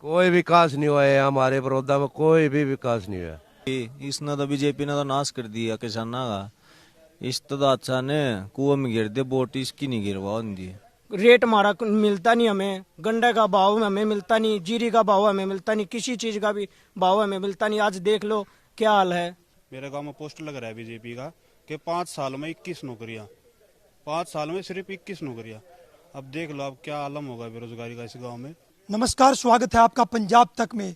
कोई विकास नहीं हुआ है हमारे बड़ौदा में, कोई भी विकास नहीं हुआ। इसने तो बीजेपी ने तो नाश कर दिया किसाना का। इस तो अच्छा ने कुआं में गिर दे वोट, इसकी नहीं गिरवा उनकी। रेट हमारा मिलता नहीं, हमें गंडे का भाव हमें मिलता नहीं, जीरी का भाव हमें मिलता नहीं, किसी चीज का भी भाव हमें मिलता नहीं। आज देख लो क्या हाल है। मेरे गांव में पोस्टर लग रहा है बीजेपी का कि 5 साल में 21 नौकरियां, 5 साल में सिर्फ 21 नौकरियां। अब देख लो अब क्या आलम होगा बेरोजगारी का इस गांव में। नमस्कार, स्वागत है आपका पंजाब तक में।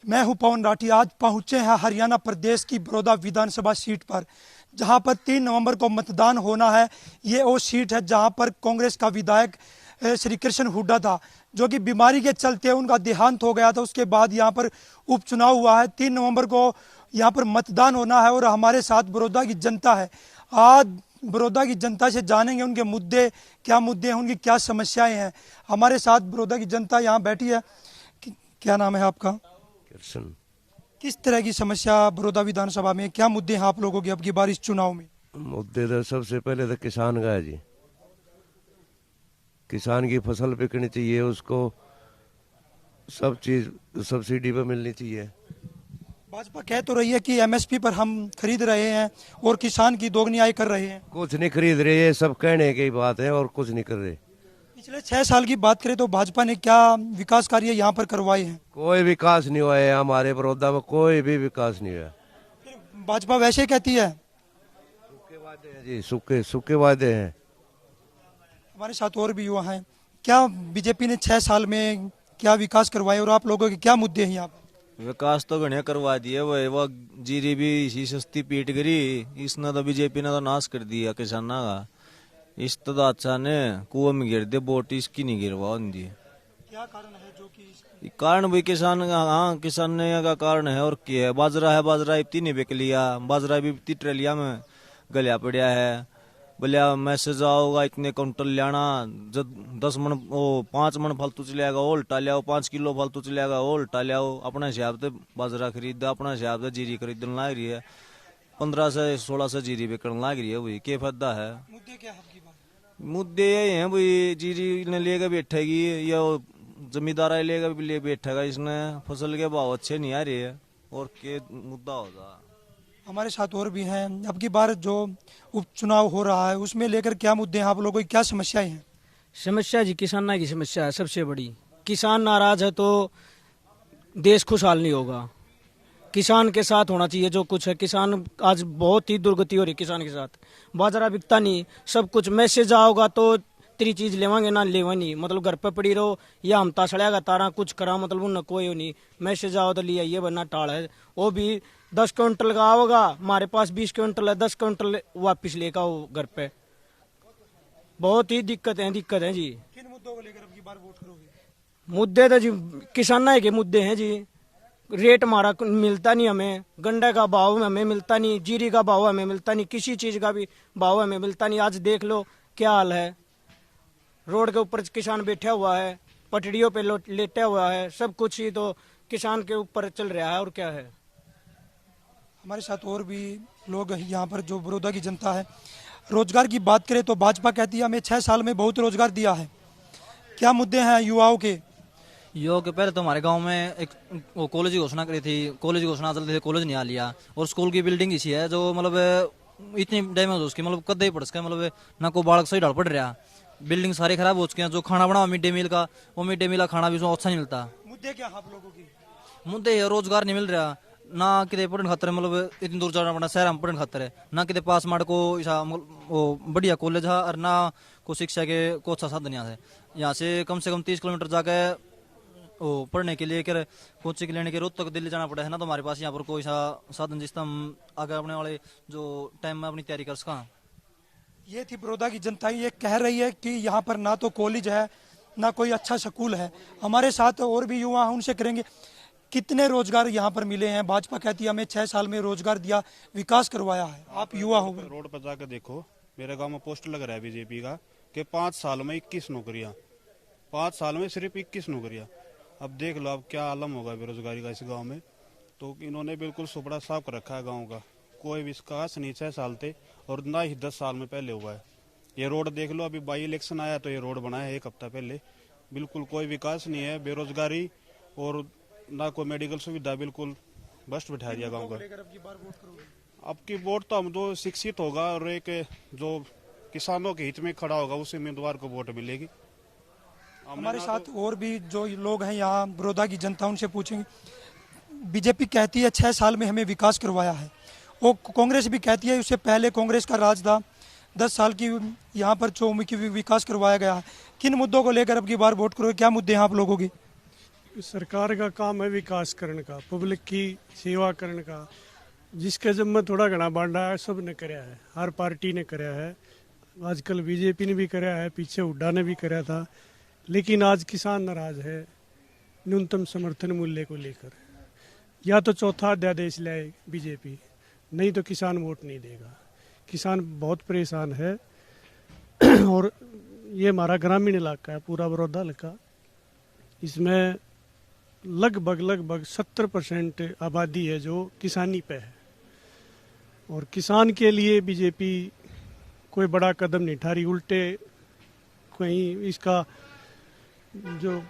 मैं हूं पवन राठी। आज पहुंचे हैं हरियाणा प्रदेश की बड़ौदा विधानसभा सीट पर, जहां पर 3 नवंबर को मतदान होना है। ये वो सीट है जहां पर कांग्रेस का विधायक श्री कृष्ण हुड्डा था, जो कि बीमारी के चलते उनका देहांत हो गया था। उसके बाद यहां पर उपचुनाव हुआ है। 3 नवंबर को यहाँ पर मतदान होना है और हमारे साथ बड़ौदा की जनता है। आज बड़ौदा की जनता से जानेंगे उनके मुद्दे क्या मुद्दे हैं, उनकी क्या समस्याएं हैं। हमारे साथ बड़ौदा की जनता यहाँ बैठी है। क्या नाम है आपका? कृष्ण। किस तरह की समस्या बड़ौदा विधानसभा में, क्या मुद्दे हैं आप लोगों के अब की बार इस चुनाव में? मुद्दे तो सबसे पहले तो किसान का है जी। किसान की फसल बिकनी चाहिए, उसको सब चीज सब्सिडी पे मिलनी चाहिए। भाजपा कह तो रही है कि एमएसपी पर हम खरीद रहे हैं और किसान की दोगुनी आय कर रहे हैं। कुछ नहीं खरीद रहे, ये सब कहने की बात है और कुछ नहीं कर रहे। पिछले 6 साल की बात करें तो भाजपा ने क्या विकास कार्य यहाँ पर करवाए हैं? कोई विकास नहीं हुआ है हमारे बड़ौदा में, कोई भी विकास नहीं हुआ। भाजपा वैसे कहती है। सूखे वादे हैं जी, सूखे सूखे वादे हैं। हमारे साथ और भी युवा हैं। क्या बीजेपी ने 6 साल में क्या विकास करवाए और आप लोगों के क्या मुद्दे हैं यहाँ पर? विकास तो घने करवा दिए। वो जीरी भी इसी सस्ती पीट गई। इसने तो बीजेपी ने तो नाश कर दिया किसाना का। इस तो अच्छा ने कुआं में गिर दे वोट, इसकी नहीं गिरवा उनकी। क्या कारण है जो कि कारण भी किसान का, हाँ किसान का कारण है। और क्या है, बाजरा इतनी नहीं बिक लिया। बाजरा भी इतनी ट्रेलिया में गलिया पड़ा है। बोलिया मैसेज आओगा इतने कुंटल लाना, जब 10 मन 5 मन फालतू चलेगा वो उल्टा लियाओ, 5 किलो फालतू चलेगा वो उल्टा लियाओ। अपने हिसाब से बाजरा खरीदा, अपने हिसाब से जीरी खरीदने लग रही है। 15 से 16 से जीरी बिकने लग रही है। वही क्या फायदा है? मुद्दे क्या है? मुद्दे ये हैं भाई, जीरी ने लेकर बैठेगी या जमींदार लेकर भी ले बैठेगा। इसने फसल के भाव अच्छे नहीं आ रहे है और क्या मुद्दा होगा। हमारे साथ और भी हैं। अब की बार जो उपचुनाव हो रहा है उसमें लेकर क्या मुद्दे हैं, आप लोगों की क्या समस्याएं हैं? समस्या जी किसाना की समस्या है सबसे बड़ी। किसान नाराज है तो देश खुशहाल नहीं होगा। किसान के साथ होना चाहिए जो कुछ है। किसान आज बहुत ही दुर्गति हो रही किसान के साथ। बाजरा बिकता नहीं, सब कुछ मैसेज आओगा तो तेरी चीज लेवांगे ना लेवा नहीं, मतलब घर पे पड़ी रहो या हम तासड़ेगा तारा कुछ करा, मतलब उन कोई नहीं। मैसेज आओ तो लिया ये बनना टाल है। वो भी 10 क्विंटल का आओगा, हमारे पास 20 क्विंटल है, 10 क्विंटल वापिस लेकर आओ घर पे। बहुत ही दिक्कत है जी। किन मुद्दों को लेकर अब की बार वोट करोगे? मुद्दे तो जी किसाना के मुद्दे हैं जी। रेट हमारा मिलता नहीं, हमें गंडे का भाव हमें मिलता नहीं, जीरी का भाव हमें मिलता नहीं, किसी चीज का भी भाव हमें मिलता नहीं। आज देख लो क्या हाल है। रोड के ऊपर किसान बैठा हुआ है, पटड़ियों पे लेटा हुआ है, सब कुछ ही तो किसान के ऊपर चल रहा है। और क्या है? हमारे साथ और भी लोग हैं यहाँ पर जो बड़ौदा की जनता है। रोजगार की बात करें तो भाजपा कहती है हमें 6 साल में बहुत रोजगार दिया है। क्या मुद्दे हैं युवाओं के? युवाओं के पहले तो हमारे गांव में एक वो कॉलेज की घोषणा करी थी। कॉलेज की घोषणा चलती थी, कॉलेज नहीं आ लिया। और स्कूल की बिल्डिंग इसी है जो मतलब इतनी डैमेज हो उसकी, मतलब कदे ही पड़ सके, मतलब ना को बालक सही ढाल पड़ रहा। बिल्डिंग सारी खराब हो चुकी हैं। जो खाना बना मिड डे मील का, वो मिड डे मील का खाना भी उसमें अच्छा नहीं मिलता। मुद्दे क्या आप लोगों के? मुद्दे है रोजगार नहीं मिल रहा ना, कितने पढ़ने खातर है, मतलब इतनी दूर जाना पड़ना शहर में पढ़ने खातर है ना, कितने पास माड़ को ऐसा वो बढ़िया कॉलेज है और ना को शिक्षा के को अच्छा साधन यहाँ से कम 30 किलोमीटर जाके वो पढ़ने के लिए कर कोचिंग लेने के रोज तक दिल्ली जाना पड़ा है ना। तो हमारे पास यहाँ पर कोई सा साधन जिससे हम आगे अपने वाले जो टाइम में अपनी तैयारी कर सका। ये थी बड़ौदा की जनता। ये कह रही है कि यहाँ पर ना तो कॉलेज है ना कोई अच्छा स्कूल है। हमारे साथ और भी युवा हैं, उनसे करेंगे कितने रोजगार यहाँ पर मिले हैं। भाजपा कहती है हमें 6 साल में रोजगार दिया, विकास करवाया है। आप युवा हो गए। रोड पर जाकर देखो, मेरे गांव में पोस्टर लग रहा है बीजेपी का कि 5 साल में 21 नौकरियां, 5 साल में सिर्फ 21 नौकरियां। अब देख लो अब क्या आलम होगा बेरोजगारी का इस गांव में। तो इन्होंने बिल्कुल सुपड़ा साफ कर रखा है गांव का। कोई विकास नहीं 6 साल थे और ना ही 10 साल में पहले हुआ है। ये रोड देख लो, अभी बाई इलेक्शन आया तो ये रोड बना है 1 हफ्ता पहले। बिल्कुल कोई विकास नहीं है। बेरोजगारी और ना कोई मेडिकल सुविधा, बिल्कुल बस्ट बिठा दिया गाँव का। अब की वोट तो हम तो शिक्षित होगा और एक जो किसानों के हित में खड़ा होगा उस उम्मीदवार को वोट मिलेगी। हमारे साथ और भी जो लोग हैं यहाँ बड़ौदा की जनता, उनसे पूछेंगे। बीजेपी कहती है 6 साल में हमें विकास करवाया है, वो कांग्रेस भी कहती है उससे पहले कांग्रेस का राज था, 10 साल की यहाँ पर चौमुखी विकास करवाया गया है। किन मुद्दों को लेकर अब की बार वोट करोगे, क्या मुद्दे हैं आप लोगों के? सरकार का काम है विकास करने का, पब्लिक की सेवा करने का। जिसके जब में थोड़ा घना बांटा है सब ने कराया है, हर पार्टी ने कराया है। आजकल बीजेपी ने भी कराया है, पीछे हुड्डा ने भी कराया था। लेकिन आज किसान नाराज है न्यूनतम समर्थन मूल्य को लेकर। या तो चौथा अध्यादेश लाए बीजेपी, नहीं तो किसान वोट नहीं देगा। किसान बहुत परेशान है और ये हमारा ग्रामीण इलाका है, पूरा बड़ौदा हल्का। इसमें लगभग 70% आबादी है जो किसानी पे है और किसान के लिए बीजेपी कोई बड़ा कदम नहीं उठा रही। उल्टे कहीं इसका जो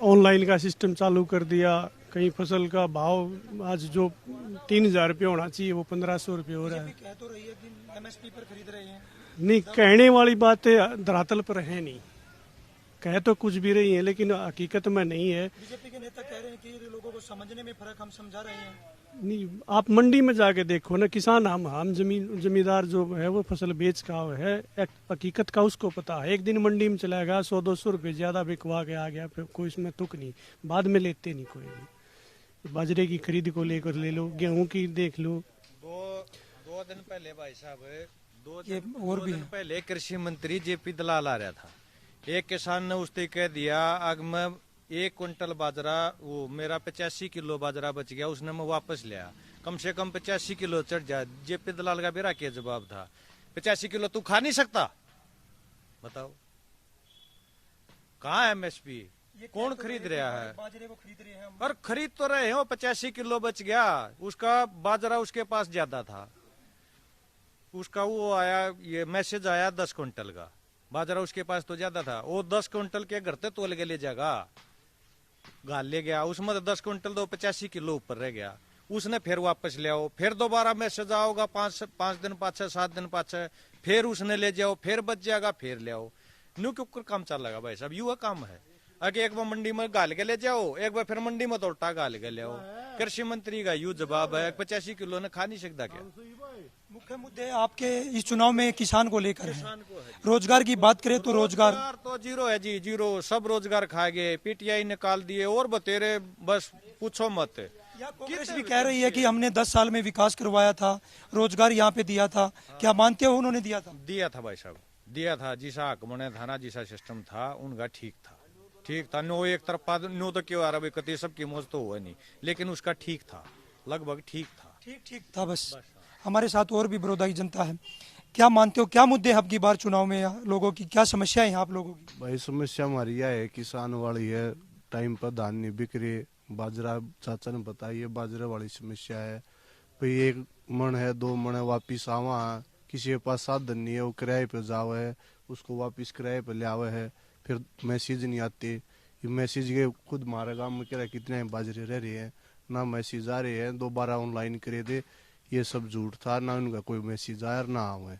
ऑनलाइन का सिस्टम चालू कर दिया, कहीं फसल का भाव आज जो 3,000 रुपये होना चाहिए वो 1,500 रुपये हो रहा है। कह तो रही है कि एमएसपी पर खरीद रहे हैं। नहीं, कहने वाली बातें धरातल पर है नहीं, कह तो कुछ भी रही है लेकिन हकीकत में नहीं है। बीजेपी के नेता कह रहे हैं कि लोगों को समझने में फर्क, हम समझा रहे हैं। नहीं, आप मंडी में जाके देखो ना, किसान हम जमींदार जो है वो फसल बेच का है, हकीकत का उसको पता है। एक दिन मंडी में चला गया 100-200 रुपये ज्यादा बिकवा के आ गया, फिर कोई इसमें तुक नहीं, बाद में लेते नहीं कोई भी। बाजरे की खरीद को लेकर ले लो, गेहूं की देख लो। दो दिन पहले भाई साहब, दो दिन पहले कृषि मंत्री जेपी दलाल आ रहा था। एक किसान ने उसने कह दिया अगर मैं 1 क्विंटल बाजरा, वो मेरा 85 किलो बाजरा बच गया, उसने मैं वापस लिया, कम से कम 85 किलो चढ़ जाए। जेपी दलाल का मेरा क्या जवाब था, 85 किलो तू खा नहीं सकता, बताओ कहाँ है एमएसपी, कौन खरीद रहा है? बाजरे को खरीद रहे हैं हम। पर खरीद तो रहे हो, 85 किलो बच गया, उसका बाजरा उसके पास ज्यादा था। उसका वो आया, ये मैसेज आया 10 क्विंटल का बाजरा उसके पास तो ज्यादा था। वो 10 क्विंटल के घर ते तोल के ले जाएगा, गाल ले गया उसमें तो 10 क्विंटल तो 85 किलो ऊपर रह गया। उसने फिर वापस ले आओ, फिर दोबारा मैसेज आओगा 5 दिन पाछे 7 दिन पाछे, फिर उसने ले जाओ, फिर बच जाएगा, फिर ले आओ। न्यू के ऊपर काम चल लगा भाई साहब, यू काम है। अगर एक बार मंडी में गाल के ले जाओ, एक बार फिर मंडी में तो उल्टा गाल के ले आओ। कृषि मंत्री का यू जवाब है 85 किलो ने खा नहीं सकता क्या? मुख्य मुद्दे आपके इस चुनाव में किसान को लेकर है। रोजगार की बात करें तो रोजगार तो जीरो है जी, जीरो। सब रोजगार खा गए, पीटीआई निकाल दिए और बतेरे, बस पूछो मत। कांग्रेस भी कह रही है कि हमने 10 साल में विकास करवाया था, रोजगार यहाँ पे दिया था, क्या मानते हो उन्होंने दिया था? दिया था भाई साहब, दिया था। जिसा हकमने था ना, जिसा सिस्टम था उनका ठीक था, ठीक था। नो एक तरफा नो तो क्यों आ रहा कति सबकी मौज तो हुआ नहीं, लेकिन उसका ठीक था, लगभग ठीक था, ठीक था बस। हमारे साथ और भी बड़ौदा की जनता है, क्या मानते हो क्या मुद्दे अब की बार चुनाव में लोगों की, क्या समस्या है आप लोगों की? भाई समस्या हमारी यह है, किसान वाली है, टाइम पर धान नहीं बिक रही, बाजरा चाचा ने बताइए बाजरे वाली समस्या है। भाई 1 मन है 2 मन है वापिस आवा है, किसी के पास साधन नहीं है, वो किराए पे जावे है, उसको वापिस किराए पे ले आवे है, फिर मैसेज नहीं आते। ये मैसेज के खुद हमारे गाँव में कह कितने बाजरे रह रहे हैं, ना मैसेज आ रहे हैं, दोबारा ऑनलाइन करे थे, ये सब झूठ था, ना उनका कोई मैसेज आया ना आवे।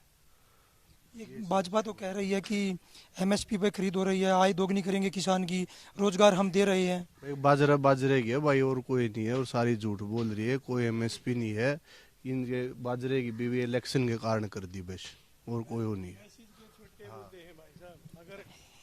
भाजपा तो कह रही है कि एमएसपी पे खरीद हो रही है, आय दोगुनी करेंगे किसान की, रोजगार हम दे रहे हैं। बाजरा बाजरे की है भाई, और कोई नहीं है, और सारी झूठ बोल रही है, कोई एमएसपी नहीं है। इनके बाजरे की बीवी इलेक्शन के कारण कर दी बस, और कोई वो नहीं है।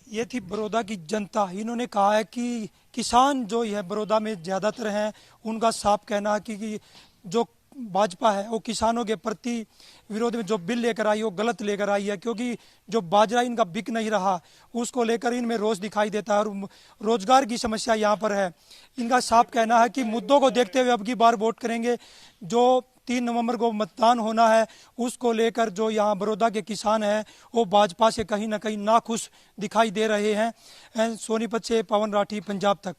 ये थी बड़ौदा की जनता। इन्होंने कहा है कि किसान जो है बड़ौदा में ज्यादातर हैं, उनका साफ कहना है कि जो भाजपा है वो किसानों के प्रति विरोध में जो बिल लेकर आई वो गलत लेकर आई है, क्योंकि जो बाजरा इनका बिक नहीं रहा उसको लेकर इनमें रोष दिखाई देता है और रोजगार की समस्या यहाँ पर है। इनका साफ कहना है कि मुद्दों को देखते हुए अब की बार वोट करेंगे। जो 3 नवंबर को मतदान होना है उसको लेकर जो यहाँ बड़ौदा के किसान हैं वो भाजपा से कहीं ना कहीं नाखुश दिखाई दे रहे हैं। सोनीपत से पवन राठी, पंजाब तक।